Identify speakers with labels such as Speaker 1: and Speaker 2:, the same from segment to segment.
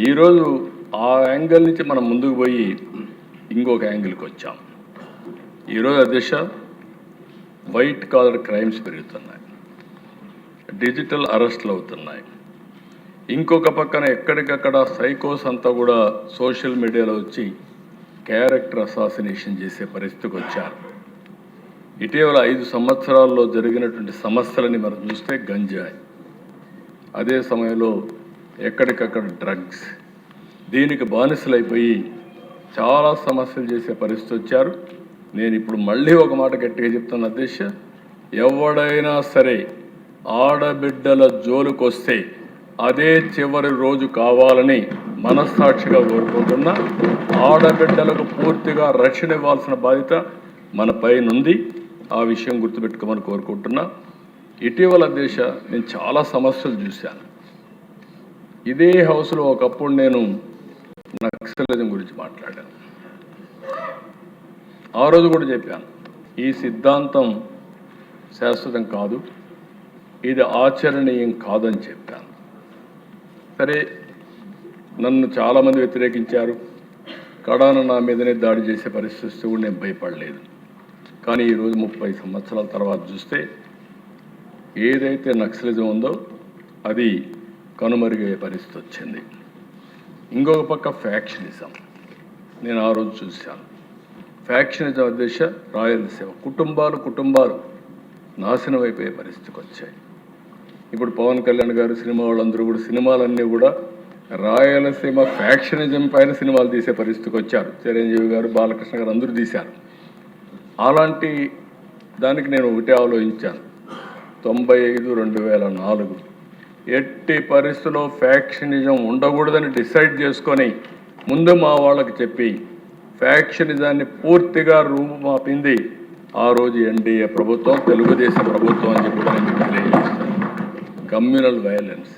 Speaker 1: ఈరోజు ఆ యాంగిల్ నుంచి మనం ముందుకు పోయి ఇంకొక యాంగిల్కి వచ్చాం. ఈరోజు అధ్యక్ష, వైట్ కాలర్ క్రైమ్స్ పెరుగుతున్నాయి, డిజిటల్ అరెస్టులు అవుతున్నాయి. ఇంకొక పక్కన ఎక్కడికక్కడ సైకోస్ అంతా కూడా సోషల్ మీడియాలో వచ్చి క్యారెక్టర్ అసాసినేషన్ చేసే పరిస్థితికి వచ్చారు. ఇటీవల 5 సంవత్సరాల్లో జరిగినటువంటి సమస్యలని మనం చూస్తే గంజాయి, అదే సమయంలో ఎక్కడికక్కడ డ్రగ్స్, దీనికి బానిసలైపోయి చాలా సమస్యలు చేసే పరిస్థితి వచ్చారు. నేను ఇప్పుడు మళ్ళీ ఒక మాట గట్టిగా చెప్తున్నా అధ్యక్ష, ఎవడైనా సరే ఆడబిడ్డల జోలుకొస్తే అదే చివరి రోజు కావాలని మనస్సాక్షిగా కోరుకుంటున్నా. ఆడబిడ్డలకు పూర్తిగా రక్షణ ఇవ్వాల్సిన బాధ్యత మన పైన ఉంది. ఆ విషయం గుర్తుపెట్టుకోమని కోరుకుంటున్నా. ఇటీవల దేశ నేను చాలా సమస్యలు చూశాను. ఇదే హౌస్లో ఒకప్పుడు నేను నక్సలిజం గురించి మాట్లాడాను. ఆ రోజు కూడా చెప్పాను, ఈ సిద్ధాంతం శాశ్వతం కాదు, ఇది ఆచరణీయం కాదని చెప్పాను. సరే, నన్ను చాలామంది వ్యతిరేకించారు. కడాన నా మీదనే దాడి చేసే పరిస్థితి కూడా నేను భయపడలేదు. కానీ ఈరోజు 30 సంవత్సరాల తర్వాత చూస్తే ఏదైతే నక్సలిజం ఉందో అది కనుమరుగయ్యే పరిస్థితి వచ్చింది. ఇంకొక పక్క ఫ్యాక్షనిజం నేను ఆ రోజు చూశాను. ఫ్యాక్షనిజం అధ్యక్ష, రాయలసీమ కుటుంబాలు నాశనం అయిపోయే పరిస్థితికి వచ్చాయి. ఇప్పుడు పవన్ కళ్యాణ్ గారు, సినిమా వాళ్ళందరూ కూడా సినిమాలన్నీ కూడా రాయలసీమ ఫ్యాక్షనిజం పైన సినిమాలు తీసే పరిస్థితికి వచ్చారు. చిరంజీవి గారు, బాలకృష్ణ గారు అందరూ తీశారు. అలాంటి దానికి నేను ఒకటే ఆలోచించాను. 95-2004 ఎట్టి పరిస్థితుల్లో ఫ్యాక్షనిజం ఉండకూడదని డిసైడ్ చేసుకొని ముందు మా వాళ్ళకి చెప్పి ఫ్యాక్షనిజాన్ని పూర్తిగా రూపుమాపింది ఆ రోజు ఎన్డీఏ ప్రభుత్వం, తెలుగుదేశం ప్రభుత్వం అని చెప్పి కూడా నేను తెలియజేస్తాను. కమ్యూనల్ వైలెన్స్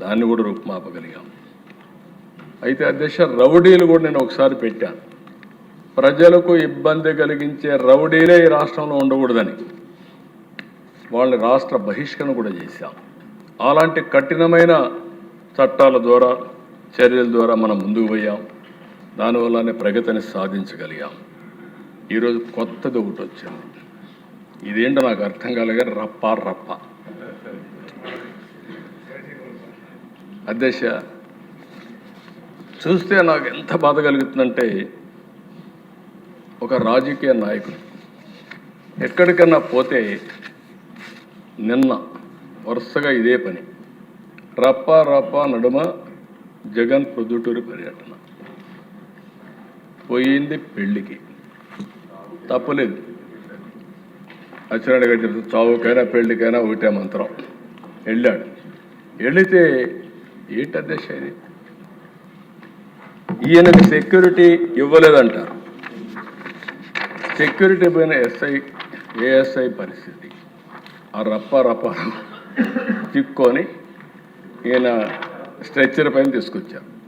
Speaker 1: దాన్ని కూడా రూపుమాపగలిగాం. అయితే అధ్యక్ష, రౌడీలు కూడా నేను ఒకసారి పెట్టాను. ప్రజలకు ఇబ్బంది కలిగించే రౌడీలే ఈ రాష్ట్రంలో ఉండకూడదని వాళ్ళని రాష్ట్ర బహిష్కరణ కూడా చేశాం. అలాంటి కఠినమైన చట్టాల ద్వారా, చర్యల ద్వారా మనం ముందుకు పోయాం. దానివల్లనే ప్రగతిని సాధించగలిగాం. ఈరోజు కొత్తది ఒకటి వచ్చింది. ఇదేంటో నాకు అర్థం కాలేగా రప్ప అధ్యక్ష, చూస్తే నాకు ఎంత బాధ కలుగుతుందంటే, ఒక రాజకీయ నాయకుడు ఎక్కడికన్నా పోతే నిన్న వరుసగా ఇదే పని, రప్ప నడుమ జగన్ ప్రొద్దుటూరు పర్యటన పోయింది. పెళ్ళికి తప్పలేదు. అచ్చెన్నాయుడు గారు చెప్తే చావుకైనా పెళ్ళికైనా ఒకటే మంత్రం. వెళ్ళాడు. వెళితే ఏంటి అధ్యక్ష ఇది, ఈయనకి సెక్యూరిటీ ఇవ్వలేదంటారు. సెక్యూరిటీ పోయిన ఏఎస్ఐ పరిస్థితి, ఆ రప్ప చిక్కుకొని ఈయన స్ట్రెచ్చర్ పైన తీసుకొచ్చారు.